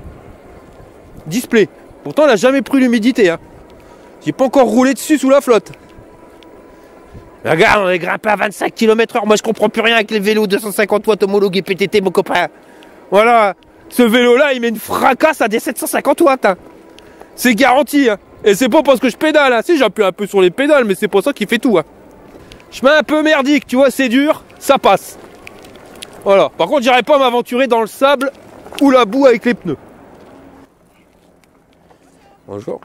display. Pourtant, elle n'a jamais pris l'humidité. Hein. J'ai pas encore roulé dessus sous la flotte. Regarde, on est grimpé à 25 km/h. Moi, je comprends plus rien avec les vélos 250 watts homologués PTT, mon copain. Voilà. Ce vélo-là, il met une fracasse à des 750 watts. Hein. C'est garanti. Hein. Et c'est pas parce que je pédale. Hein. Si, j'appuie un peu sur les pédales, mais c'est pas ça qui fait tout. Hein. Chemin un peu merdique, tu vois, c'est dur, ça passe. Voilà. Par contre, j'irai pas m'aventurer dans le sable ou la boue avec les pneus. Bonjour.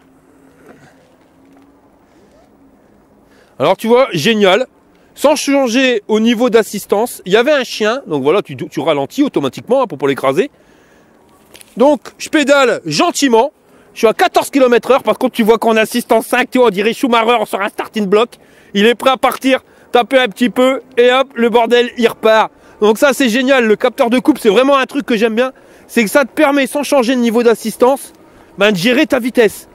Alors tu vois, génial, sans changer au niveau d'assistance, il y avait un chien, donc voilà, tu ralentis automatiquement hein, pour l'écraser. Donc je pédale gentiment, je suis à 14 km/h, par contre tu vois qu'en assistance 5, tu vois, on dirait Schumacher sur un starting block, il est prêt à partir, taper un petit peu, et hop, le bordel, il repart. Donc ça c'est génial, le capteur de coupe, c'est vraiment un truc que j'aime bien, c'est que ça te permet, sans changer de niveau d'assistance, ben, de gérer ta vitesse.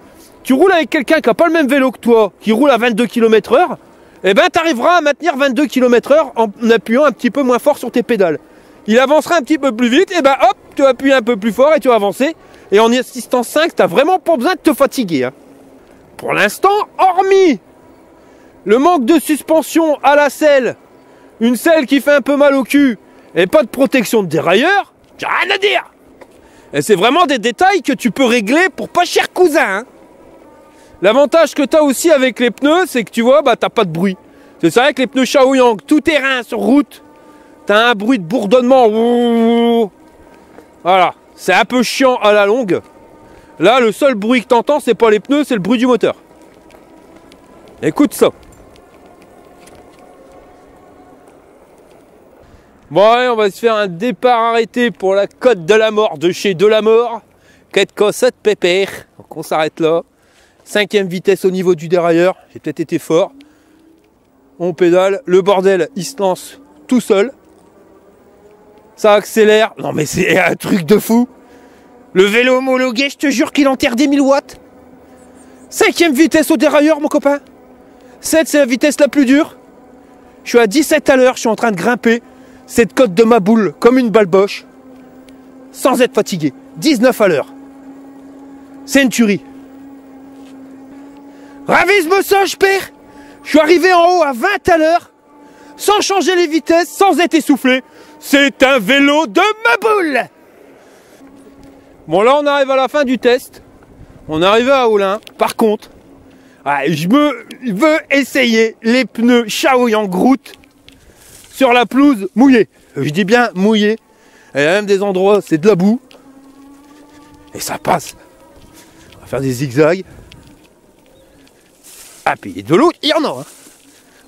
Tu roules avec quelqu'un qui n'a pas le même vélo que toi, qui roule à 22 km/h, et ben tu arriveras à maintenir 22 km/h en appuyant un petit peu moins fort sur tes pédales. Il avancera un petit peu plus vite, et ben hop, tu appuies un peu plus fort et tu vas avancer. Et en assistance 5, tu n'as vraiment pas besoin de te fatiguer. Hein. Pour l'instant, hormis le manque de suspension à la selle, une selle qui fait un peu mal au cul, et pas de protection de dérailleur, j'ai rien à dire. Et c'est vraiment des détails que tu peux régler pour pas cher cousin. Hein. L'avantage que tu as aussi avec les pneus, c'est que tu vois, bah, tu n'as pas de bruit. C'est vrai que les pneus Shaoyang, tout terrain sur route, tu as un bruit de bourdonnement. Voilà, c'est un peu chiant à la longue. Là, le seul bruit que tu entends, c'est pas les pneus, c'est le bruit du moteur. Écoute ça. Bon, allez, on va se faire un départ arrêté pour la côte de la mort de chez Delamort. Quête cossette pépère. Donc on s'arrête là. 5e vitesse au niveau du dérailleur. J'ai peut-être été fort. On pédale. Le bordel, il se lance tout seul. Ça accélère. Non mais c'est un truc de fou. Le vélo homologué, je te jure qu'il enterre des 1000 watts. 5e vitesse au dérailleur, mon copain. 7, c'est la vitesse la plus dure. Je suis à 17 à l'heure. Je suis en train de grimper cette côte de ma boule comme une balle boche. Sans être fatigué. 19 à l'heure. C'est une tuerie. Ravise-moi ça, je perds. Je suis arrivé en haut à 20 à l'heure. Sans changer les vitesses, sans être essoufflé. C'est un vélo de ma boule. Bon, là, on arrive à la fin du test. On est arrivé à Olin. Par contre, je veux essayer les pneus Shaoyang route sur la pelouse mouillée. Je dis bien mouillée. Il y a même des endroits, c'est de la boue. Et ça passe. On va faire des zigzags. Ah, puis de l'eau, il y en a. Hein.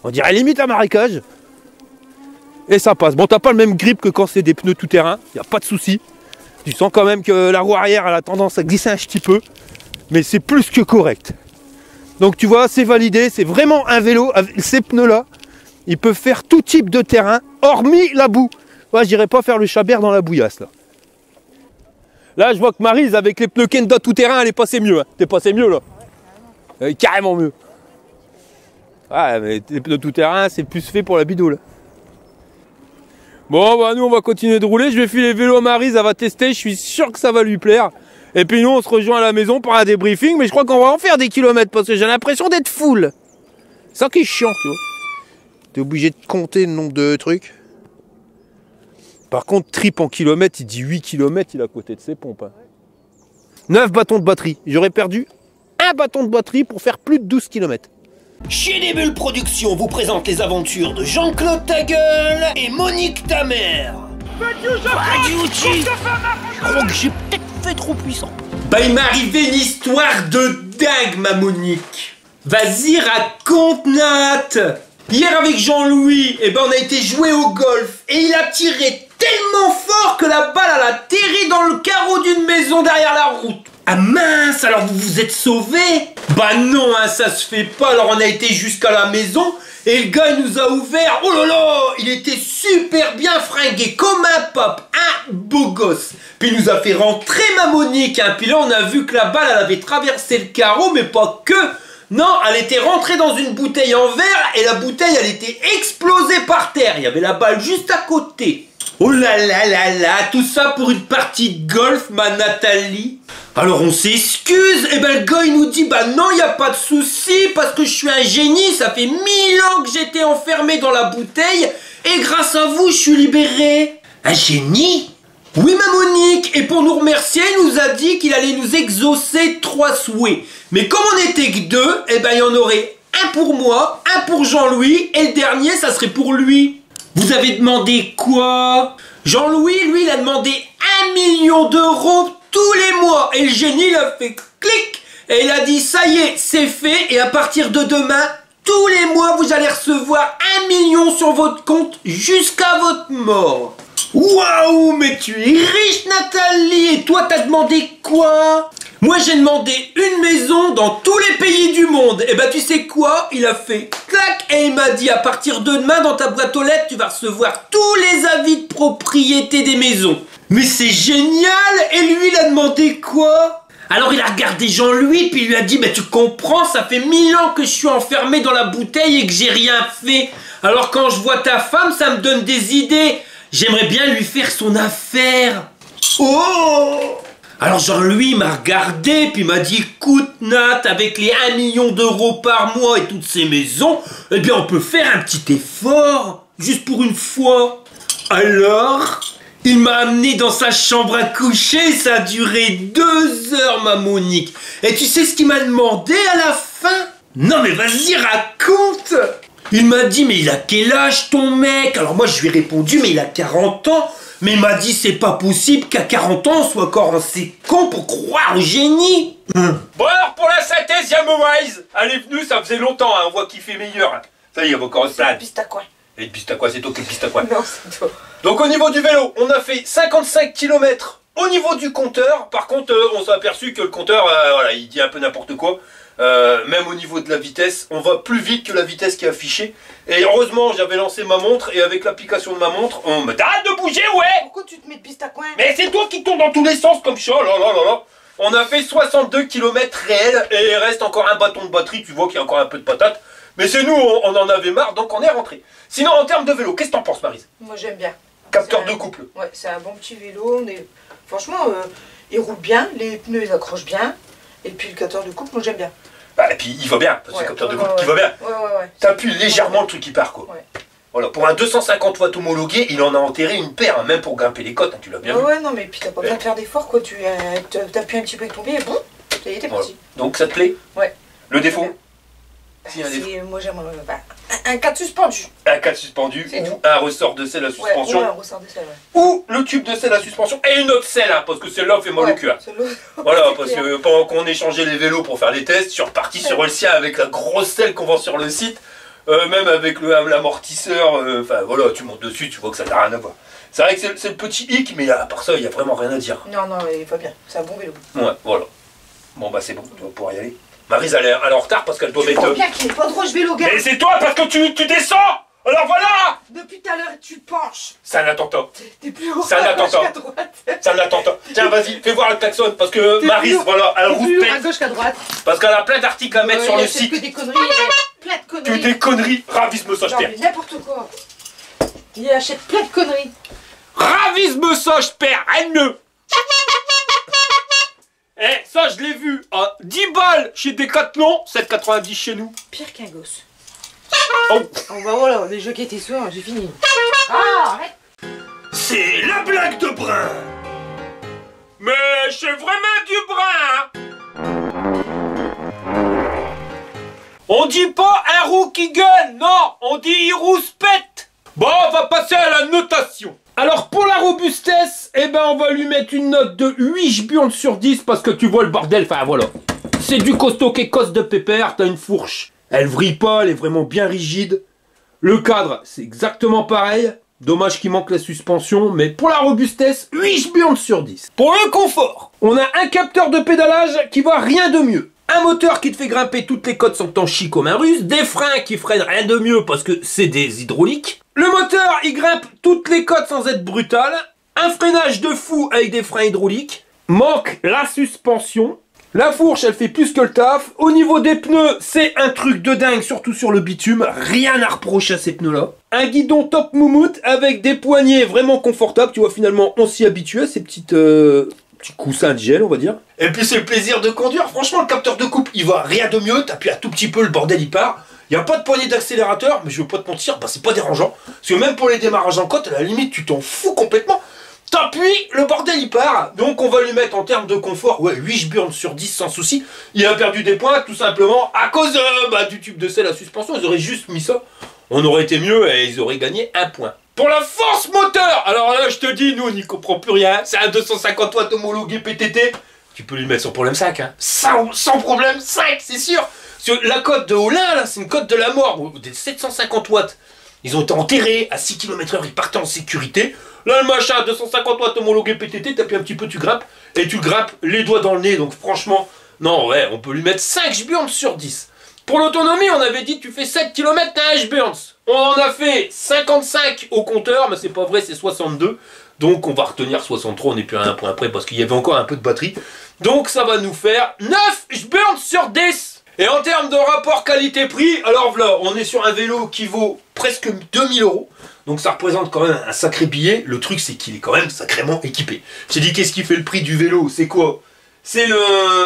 On dirait limite un marécage. Et ça passe. Bon, t'as pas le même grip que quand c'est des pneus tout-terrain. Il n'y a pas de souci. Tu sens quand même que la roue arrière elle a tendance à glisser un petit peu. Mais c'est plus que correct. Donc tu vois, c'est validé. C'est vraiment un vélo. Avec ces pneus-là, ils peuvent faire tout type de terrain, hormis la boue. Moi, je dirais pas faire le chabert dans la bouillasse, là. Là, je vois que Maryse, avec les pneus Kenda tout-terrain, elle est passée mieux. Hein. T'es passé mieux, là. Elle est carrément mieux. Ah, mais les pneus tout-terrain, c'est plus fait pour la bidou, là. Bon, bah nous, on va continuer de rouler. Je vais filer le vélo à Maryse, elle va tester. Je suis sûr que ça va lui plaire. Et puis nous, on se rejoint à la maison pour un débriefing. Mais je crois qu'on va en faire des kilomètres parce que j'ai l'impression d'être full. C'est ça qui est chiant, tu vois. T'es obligé de compter le nombre de trucs. Par contre, Trip en kilomètres, il dit 8 km, il est à côté de ses pompes. Hein. 9 bâtons de batterie. J'aurais perdu un bâton de batterie pour faire plus de 12 km. Chez Les Bulles Productions vous présente les aventures de Jean-Claude Tagueule et Monique Tamer. Je crois que j'ai peut-être fait trop puissant. Bah il m'est arrivé une histoire de dingue, ma Monique. Vas-y, raconte, Nat. Hier avec Jean-Louis, on a été jouer au golf et il a tiré tellement fort que la balle a atterri dans le carreau d'une maison derrière la route. Ah mince, alors vous vous êtes sauvés? Bah non, hein, ça se fait pas. Alors on a été jusqu'à la maison et le gars il nous a ouvert. Oh là là, il était super bien fringué, comme un pape, un beau gosse. Puis il nous a fait rentrer, ma Monique. Hein. Puis là on a vu que la balle elle avait traversé le carreau, mais pas que. Non, elle était rentrée dans une bouteille en verre et la bouteille elle était explosée par terre. Il y avait la balle juste à côté. Oh là là là là, tout ça pour une partie de golf, ma Nathalie. Alors on s'excuse, le gars il nous dit bah non, il n'y a pas de souci parce que je suis un génie, ça fait 1000 ans que j'étais enfermé dans la bouteille et grâce à vous je suis libéré. Un génie? Oui, ma Monique, et pour nous remercier, il nous a dit qu'il allait nous exaucer 3 souhaits. Mais comme on n'était que 2, il y en aurait un pour moi, un pour Jean-Louis, et le dernier, ça serait pour lui. Vous avez demandé quoi? Jean-Louis, lui, il a demandé 1 million d'euros tous les mois. Et le génie, il a fait clic, et il a dit, ça y est, c'est fait, et à partir de demain, tous les mois, vous allez recevoir 1 million sur votre compte jusqu'à votre mort. Waouh, mais tu es riche, Nathalie. Et toi, t'as demandé quoi? Moi, j'ai demandé une maison dans tous les pays du monde. Et tu sais quoi? Il a fait clac et il m'a dit à partir de demain, dans ta boîte aux lettres, tu vas recevoir tous les avis de propriété des maisons. Mais c'est génial. Et lui, il a demandé quoi? Alors, il a regardé Jean-Louis, puis il lui a dit, tu comprends, ça fait 1000 ans que je suis enfermé dans la bouteille et que j'ai rien fait. Alors, quand je vois ta femme, ça me donne des idées. J'aimerais bien lui faire son affaire. Oh! Alors Jean-Louis m'a regardé, puis m'a dit, écoute Nat, avec les 1 million d'euros par mois et toutes ces maisons, on peut faire un petit effort, juste pour une fois. Alors, il m'a amené dans sa chambre à coucher, ça a duré 2 heures, ma Monique. Et tu sais ce qu'il m'a demandé à la fin? Non mais vas-y, raconte! Il m'a dit, mais il a quel âge ton mec? Alors moi je lui ai répondu, mais il a 40 ans. Mais il m'a dit, c'est pas possible qu'à 40 ans on soit encore assez con pour croire au génie. Bon alors pour la synthèse, Yamowise, elle est venue, ça faisait longtemps, hein, on voit qui fait meilleur. Ça y est, on va commencer à... Piste à quoi? Et piste à quoi? C'est toi qui piste à quoi? Non, c'est toi. Donc au niveau du vélo, on a fait 55 km au niveau du compteur. Par contre, on s'est aperçu que le compteur, voilà, il dit un peu n'importe quoi. Même au niveau de la vitesse, on va plus vite que la vitesse qui est affichée. Et heureusement, j'avais lancé ma montre et avec l'application de ma montre, on me dit arrête de bouger, ouais. Pourquoi tu te mets de piste à coin? Mais c'est toi qui tournes dans tous les sens comme ça, là là là là. On a fait 62 km réels et il reste encore un bâton de batterie. Tu vois qu'il y a encore un peu de patate. Mais c'est nous, on en avait marre, donc on est rentré. Sinon, en termes de vélo, qu'est-ce que t'en penses, Maryse? Moi j'aime bien. Capteur de couple. Ouais, c'est un bon petit vélo. Franchement, il roule bien, les pneus ils accrochent bien. Et puis le capteur de couple, moi j'aime bien. Bah, et puis il va bien, parce que le capteur de couple qui va bien. Ouais. T'appuies légèrement le truc qui part, quoi. Ouais. Voilà, pour un 250 watts homologué, il en a enterré une paire, hein, même pour grimper les côtes, hein, tu l'as bien vu. Ouais, non, mais puis t'as pas besoin de faire d'efforts, quoi. Tu appuies un petit peu avec ton pied et bon, ça y est, t'es parti. Voilà. Donc ça te plaît? Ouais. Le défaut? Si, un défaut. Moi j'aimerais un cadre suspendu. Un cadre suspendu, ou un ressort de selle à suspension. Ouais, un ressort de selle, ouais. Ou le tube de selle à suspension et une autre selle, hein, parce que celle-là fait mal au cul. Voilà, parce que pendant qu'on échangeait les vélos pour faire les tests, je suis reparti sur le sien avec la grosse selle qu'on vend sur le site. même avec l'amortisseur, enfin voilà, tu montes dessus, tu vois que ça n'a rien à voir. C'est vrai que c'est le petit hic, mais à part ça, il n'y a vraiment rien à dire. Non, non, il va bien. C'est un bon vélo. Ouais, voilà. Bon bah c'est bon, tu vas pouvoir y aller. Maryse, elle est en retard parce qu'elle doit Tu mettre... vois bien qu'il est pas droit, ce vélo, gars. Mais c'est toi parce que tu descends. Alors voilà. Depuis tout à l'heure, tu penches. C'est un attentat. T'es plus haut C'est un à gauche attentat. qu'à droite. C'est un attentat. Tiens, vas-y, fais voir le klaxon parce que Maryse, voilà, elle T'es plus haut à rouspète. gauche qu'à droite. Parce qu'elle a plein d'articles à mettre sur Il le achète site. que des conneries, il plein de Que conneries. des conneries. Ravisme Non, père. mais n'importe quoi. Il achète plein de conneries. Ravisme père, haineux. Eh, ça je l'ai vu à 10 balles chez Decathlon, 7,90 chez nous. Pire qu'un gosse. Oh. Oh bah voilà, les jeux qui étaient soirs, j'ai fini. Ah, arrête. C'est la blague de Brun. Mais c'est vraiment du Brun. On dit pas un roux qui gueule, non, on dit il rouspète. Bon, on va passer à la notation. Alors pour la robustesse, eh ben on va lui mettre une note de 8 jburnes sur 10 parce que tu vois le bordel, enfin voilà. C'est du costaud qu'écosse de pépère, t'as une fourche. Elle vrille pas, elle est vraiment bien rigide. Le cadre, c'est exactement pareil. Dommage qu'il manque la suspension, mais pour la robustesse, 8 jburnes sur 10. Pour le confort, on a un capteur de pédalage qui va rien de mieux. Un moteur qui te fait grimper toutes les côtes sans que t'en chies comme un russe. Des freins qui freinent rien de mieux parce que c'est des hydrauliques. Le moteur, il grimpe toutes les côtes sans être brutal. Un freinage de fou avec des freins hydrauliques. Manque la suspension. La fourche, elle fait plus que le taf. Au niveau des pneus, c'est un truc de dingue, surtout sur le bitume. Rien à reprocher à ces pneus-là. Un guidon top moumoute avec des poignées vraiment confortables. Tu vois, finalement, on s'y habitue à ces petites... petit coussin de gel, on va dire. Et puis c'est le plaisir de conduire. Franchement, le capteur de coupe, il va rien de mieux. T'appuies un tout petit peu, le bordel il part. Il n'y a pas de poignée d'accélérateur, mais je veux pas te mentir, bah c'est pas dérangeant. Parce que même pour les démarrages en côte, à la limite, tu t'en fous complètement. T'appuies, le bordel il part. Donc on va lui mettre en termes de confort, ouais, 8 jburnes sur 10 sans souci. Il a perdu des points tout simplement à cause du tube de sel à suspension. Ils auraient juste mis ça. On aurait été mieux et ils auraient gagné un point. Pour la force moteur, alors là je te dis, nous on n'y comprend plus rien. C'est un 250 watts homologué PTT. Tu peux lui mettre sans problème 5, hein. Sans problème 5, c'est sûr. Sur la cote de Olin, là, c'est une cote de la mort. Des 750 watts. Ils ont été enterrés à 6 km/h, ils partaient en sécurité. Là, le machin, 250 watts homologué PTT, t'appuies un petit peu, tu grimpes. Et tu grimpes les doigts dans le nez. Donc franchement, non, ouais, on peut lui mettre 5 jburnes sur 10. Pour l'autonomie, on avait dit tu fais 7 km, t'as 1 jburnes. On en a fait 55 au compteur, mais c'est pas vrai, c'est 62. Donc on va retenir 63, on n'est plus à un point près parce qu'il y avait encore un peu de batterie. Donc ça va nous faire 9 jburnes sur 10. Et en termes de rapport qualité-prix, alors voilà, on est sur un vélo qui vaut presque 2000 €. Donc ça représente quand même un sacré billet. Le truc c'est qu'il est quand même sacrément équipé. J'ai dit qu'est-ce qui fait le prix du vélo? C'est quoi? C'est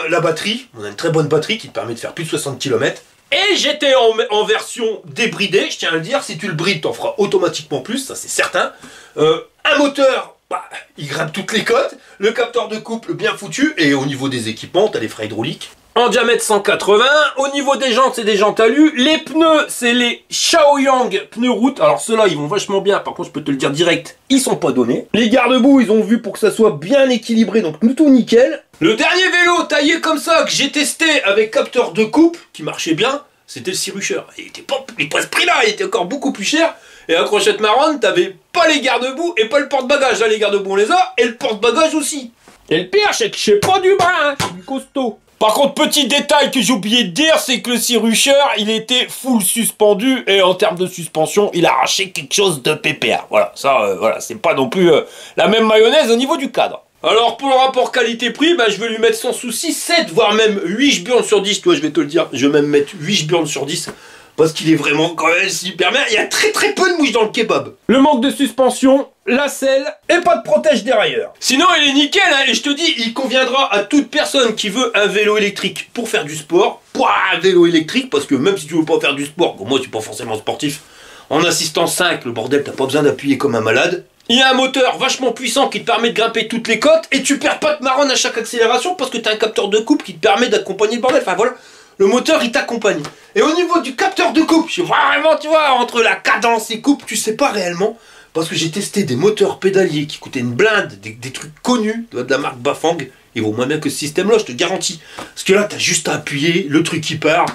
la batterie. On a une très bonne batterie qui te permet de faire plus de 60 km. Et j'étais en version débridée, je tiens à le dire. Si tu le brides, t'en feras automatiquement plus, ça c'est certain. Un moteur, bah, il grimpe toutes les côtes. Le capteur de couple bien foutu. Et au niveau des équipements, t'as des freins hydrauliques. En diamètre 180, au niveau des jantes, c'est des jantes alu. Les pneus, c'est les Shaoyang pneus route. Alors ceux-là, ils vont vachement bien. Par contre, je peux te le dire direct, ils sont pas donnés. Les garde-boue, ils ont vu pour que ça soit bien équilibré, donc tout nickel. Le dernier vélo taillé comme ça que j'ai testé avec capteur de coupe, qui marchait bien, c'était le Sirusher. Il était pas ce prix-là, il était encore beaucoup plus cher. Et à Crochette Marronne, t'avais pas les garde-boue et pas le porte-bagages. Là, les garde-boue, on les a, et le porte-bagages aussi. Et le pire, c'est que c'est pas du brin, hein, c'est du costaud. Par contre, petit détail que j'ai oublié de dire, c'est que le Sirusher, il était full suspendu, et en termes de suspension, il a arraché quelque chose de pépère. Voilà, ça, voilà, c'est pas non plus la même mayonnaise au niveau du cadre. Alors, pour le rapport qualité-prix, bah, je vais lui mettre sans souci 7, voire même 8 jburnes sur 10, toi, je vais te le dire, je vais même mettre 8 jburnes sur 10, parce qu'il est vraiment quand même super bien, il y a très peu de mouche dans le kebab. Le manque de suspension, la selle et pas de protège dérailleur. Sinon il est nickel, hein, et je te dis, il conviendra à toute personne qui veut un vélo électrique pour faire du sport. Un vélo électrique, parce que même si tu veux pas faire du sport, comme moi tu suis pas forcément sportif, en assistance 5, le bordel, t'as pas besoin d'appuyer comme un malade. Il y a un moteur vachement puissant qui te permet de grimper toutes les côtes, et tu perds pas de marronne à chaque accélération parce que t'as un capteur de coupe qui te permet d'accompagner le bordel. Enfin voilà, le moteur il t'accompagne. Et au niveau du capteur de coupe, je suis vraiment, tu vois, entre la cadence et coupe, tu sais pas réellement. Parce que j'ai testé des moteurs pédaliers qui coûtaient une blinde, des trucs connus de la marque Bafang. Ils vont moins bien que ce système-là, je te garantis. Parce que là, t'as juste à appuyer, le truc qui part.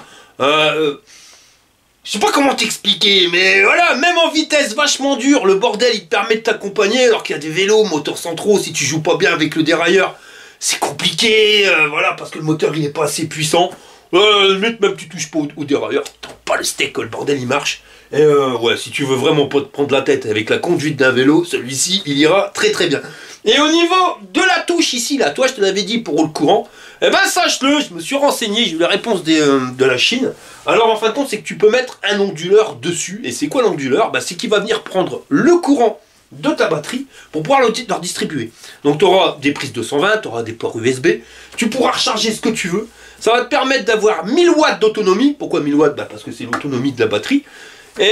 Je sais pas comment t'expliquer, mais voilà, même en vitesse vachement dure, le bordel il te permet de t'accompagner alors qu'il y a des vélos, moteurs centraux, si tu joues pas bien avec le dérailleur, c'est compliqué, voilà, parce que le moteur il est pas assez puissant. Limite, même tu touches pas au dérailleur, t'as pas le steak, le bordel il marche. Et ouais, si tu veux vraiment pas te prendre la tête avec la conduite d'un vélo, celui-ci il ira très très bien. Et au niveau de la touche ici, là, toi je te l'avais dit pour le courant, eh ben sache-le, je me suis renseigné, j'ai eu la réponse de la Chine. Alors en fin de compte, c'est que tu peux mettre un onduleur dessus. Et c'est quoi l'onduleur? Bah, c'est qu'il va venir prendre le courant de ta batterie pour pouvoir leur distribuer. Donc tu auras des prises 220, tu auras des ports USB, tu pourras recharger ce que tu veux. Ça va te permettre d'avoir 1000 watts d'autonomie. Pourquoi 1000 watts? Bah, parce que c'est l'autonomie de la batterie. Et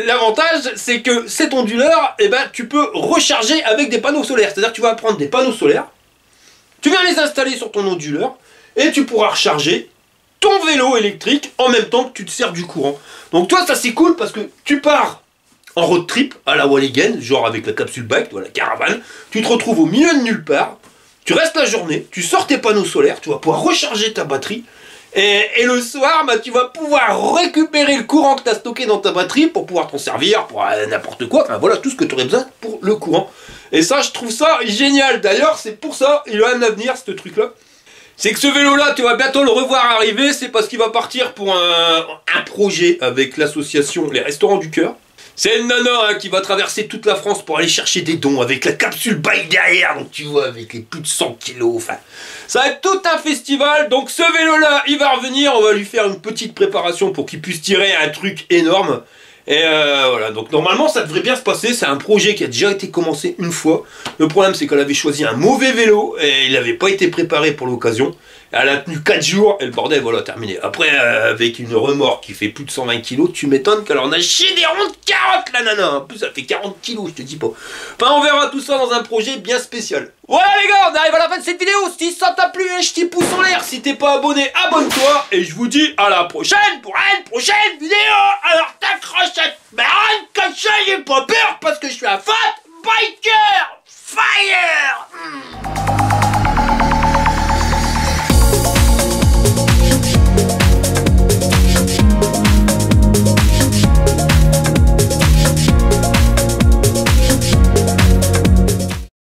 l'avantage, c'est que cet onduleur, eh ben, tu peux recharger avec des panneaux solaires. C'est-à-dire que tu vas prendre des panneaux solaires, tu viens les installer sur ton onduleur, et tu pourras recharger ton vélo électrique en même temps que tu te sers du courant. Donc toi, ça c'est cool parce que tu pars en road trip à la Walligen, genre avec la capsule bike, la caravane, tu te retrouves au milieu de nulle part, tu restes la journée, tu sors tes panneaux solaires, tu vas pouvoir recharger ta batterie, et le soir, bah, tu vas pouvoir récupérer le courant que tu as stocké dans ta batterie pour pouvoir t'en servir pour n'importe quoi. Enfin voilà, tout ce que tu aurais besoin pour le courant. Et ça, je trouve ça génial. D'ailleurs, c'est pour ça, il a un avenir, ce truc-là. C'est que ce vélo-là, tu vas bientôt le revoir arriver. C'est parce qu'il va partir pour un projet avec l'association Les Restaurants du Cœur. C'est une nana qui va traverser toute la France pour aller chercher des dons avec la capsule bike derrière. Donc tu vois, avec les plus de 100 kilos. Enfin, ça va être tout un festival. Donc ce vélo-là, il va revenir. On va lui faire une petite préparation pour qu'il puisse tirer un truc énorme. Et voilà, donc normalement ça devrait bien se passer, c'est un projet qui a déjà été commencé une fois. Le problème c'est qu'elle avait choisi un mauvais vélo et il n'avait pas été préparé pour l'occasion. Elle a tenu 4 jours et le bordel, voilà, terminé. Après, avec une remorque qui fait plus de 120 kg, tu m'étonnes qu'elle en a chié des ronds de carottes, la nana. En plus, ça fait 40 kg, je te dis pas. Enfin, on verra tout ça dans un projet bien spécial. Voilà les gars, on arrive à la fin de cette vidéo. Si ça t'a plu, un petit pouce en l'air. Si t'es pas abonné, abonne-toi. Et je vous dis à la prochaine pour une prochaine vidéo. Alors t'accroches cette merde comme ça, j'ai pas peur parce que je suis un fat biker.